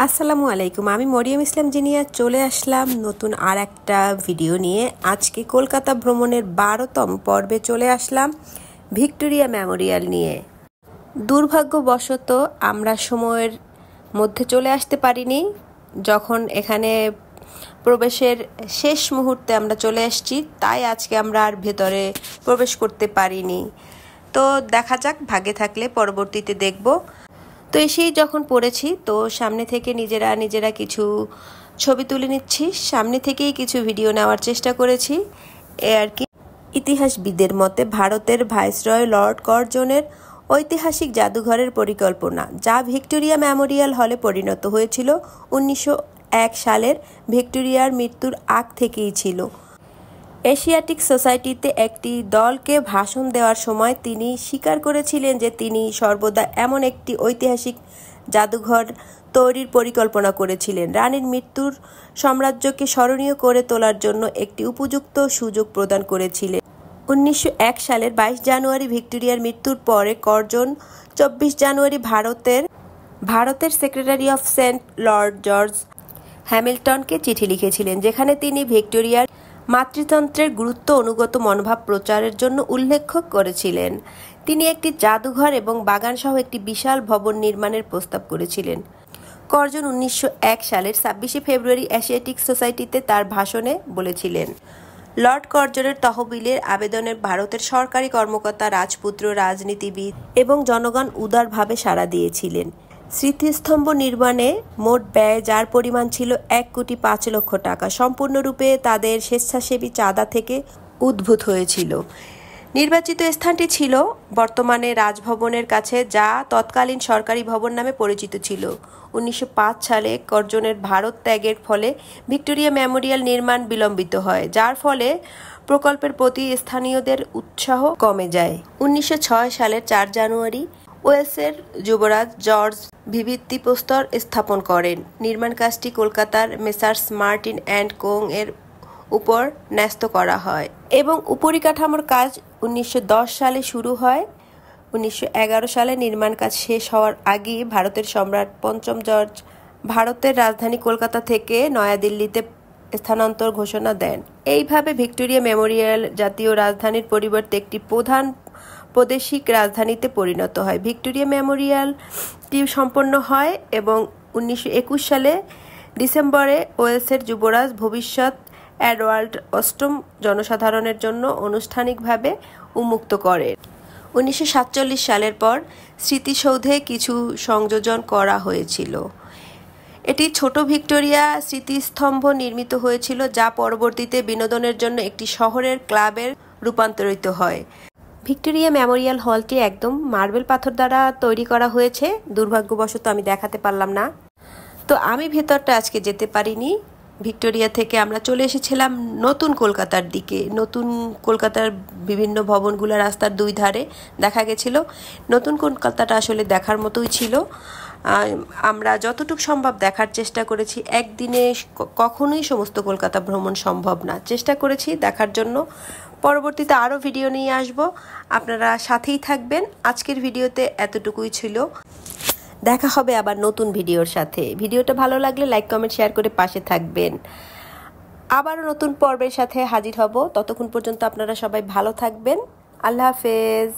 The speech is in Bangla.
আসসালামু আলাইকুম। আমি মরিয়ম ইসলাম জিনিয়া চলে আসলাম নতুন আর একটা ভিডিও নিয়ে। আজকে কলকাতা ভ্রমণের 12তম পর্বে চলে আসলাম ভিক্টোরিয়া মেমোরিয়াল নিয়ে। দুর্ভাগ্যবশত আমরা সময়ের মধ্যে চলে আসতে পারিনি। যখন এখানে প্রবেশের শেষ মুহূর্তে আমরা চলে আসছি, তাই আজকে আমরা আর ভেতরে প্রবেশ করতে পারিনি। তো দেখা যাক, ভাগ্যে থাকলে পরবর্তীতে দেখব। তো এসেই যখন পড়েছি, তো সামনে থেকে নিজেরা কিছু ছবি তুলে নিচ্ছি, সামনে থেকেই কিছু ভিডিও নেওয়ার চেষ্টা করেছি এ আর কি। ইতিহাসবিদদের মতে ভারতের ভাইসরয় লর্ড কার্জনের ঐতিহাসিক জাদুঘরের পরিকল্পনা, যা ভিক্টোরিয়া মেমোরিয়াল হলে পরিণত হয়েছিল 1901 সালের ভিক্টোরিয়ার মৃত্যুর আগ থেকেই ছিল। এশিয়াটিক সোসাইটিতে একটি দলকে ভাষণ দেওয়ার সময় তিনি স্বীকার করেছিলেন যে তিনি সর্বদা এমন একটি ঐতিহাসিক জাদুঘর তৈরির পরিকল্পনা করেছিলেন, রানীর মৃত্যুর সাম্রাজ্যকে স্মরণীয় করে তোলার জন্য একটি উপযুক্ত সুযোগ প্রদান করেছিলেন। 1901 সালের 22 জানুয়ারি ভিক্টোরিয়ার মৃত্যুর পরে কার্জন 24 জানুয়ারি ভারতের secretary of state lord George হ্যামিল্টনকে চিঠি লিখেছিলেন, যেখানে তিনি ভিক্টোরিয়ার মাতৃতন্ত্রের গুরুত্ব অনুগত মনোভাব প্রচারের জন্য উল্লেখ করেছিলেন। তিনি একটি জাদুঘর এবং বাগানসহ একটি বিশাল ভবন নির্মাণের প্রস্তাব করেছিলেন। কার্জন 1901 সালের 26 ফেব্রুয়ারি এশিয়াটিক সোসাইটিতে তার ভাষণে বলেছিলেন, লর্ড কার্জনের তহবিলের আবেদনে ভারতের সরকারি কর্মকর্তা, রাজপুত্র, রাজনীতিবিদ এবং জনগণ উদারভাবে সাড়া দিয়েছিলেন। স্মৃতিস্তম্ভ নির্মাণে মোট ব্যয়, যার পরিমাণ ছিল 1,05,00,000 টাকা, সম্পূর্ণরূপে তাদের স্বেচ্ছাসেবী চাঁদা থেকে উদ্ভূত হয়েছিল। নির্বাচিত স্থানটি ছিল বর্তমানে রাজভবনের কাছে, যা তৎকালীন সরকারি ভবন নামে পরিচিত ছিল। 1905 সালে কার্জনের ভারত ত্যাগের ফলে ভিক্টোরিয়া মেমোরিয়াল নির্মাণ বিলম্বিত হয়, যার ফলে প্রকল্পের প্রতি স্থানীয়দের উৎসাহ কমে যায়। 1906 সালের 4 জানুয়ারি ওয়েলসের যুবরাজ জর্জ ভিত্তিপ্রস্তর স্থাপন করেন। নির্মাণ কাজটি কলকাতার মেসার্স মার্টিন অ্যান্ড কোং এর উপর ন্যস্ত করা হয় এবং উপরিকাঠামোর কাজ 1910 সালে শুরু হয়। 1911 সালে নির্মাণ কাজ শেষ হওয়ার আগেই ভারতের সম্রাট পঞ্চম জর্জ ভারতের রাজধানী কলকাতা থেকে নয়াদিল্লিতে স্থানান্তর ঘোষণা দেন। এইভাবে ভিক্টোরিয়া মেমোরিয়াল জাতীয় রাজধানীর পরিবর্তে একটি প্রধান প্রাদেশিক রাজধানীতে পরিণত হয়। ভিক্টোরিয়া মেমোরিয়ালটি সম্পন্ন হয় এবং 1921 সালে ডিসেম্বরে ওয়েলসের যুবরাজ ভবিষ্যৎ এডওয়ার্ড অষ্টম জনসাধারণের জন্য আনুষ্ঠানিকভাবে উন্মুক্ত করেন। 1947 সালের পর স্মৃতিসৌধে কিছু সংযোজন করা হয়েছিল। এটি ছোট ভিক্টোরিয়া স্মৃতিস্তম্ভ নির্মিত হয়েছিল, যা পরবর্তীতে বিনোদনের জন্য একটি শহরের ক্লাবে রূপান্তরিত হয়। ভিক্টোরিয়া মেমোরিয়াল হলটি একদম মার্বেল পাথর দ্বারা তৈরি করা হয়েছে। দুর্ভাগ্যবশত আমি দেখাতে পারলাম না, তো আমি ভেতরটা আজকে যেতে পারিনি। ভিক্টোরিয়া থেকে আমরা চলে এসেছিলাম নতুন কলকাতার দিকে। নতুন কলকাতার বিভিন্ন ভবনগুলো রাস্তার দুই ধারে দেখা গেছিল। নতুন কলকাতাটা আসলে দেখার মতোই ছিল। আমরা যতটুকু সম্ভব দেখার চেষ্টা করেছি। একদিনে কখনোই সমস্ত কলকাতা ভ্রমণ সম্ভব না, চেষ্টা করেছি দেখার জন্য। পরবর্তীতে আরও ভিডিও নিয়ে আসব, আপনারা সাথেই থাকবেন। আজকের ভিডিওতে এতটুকুই ছিল। দেখা হবে আবার নতুন ভিডিওর সাথে। ভিডিওটা ভালো লাগলে লাইক, কমেন্ট, শেয়ার করে পাশে থাকবেন। আবারও নতুন পর্বের সাথে হাজির হব। ততক্ষণ পর্যন্ত আপনারা সবাই ভালো থাকবেন। আল্লাহ হাফেজ।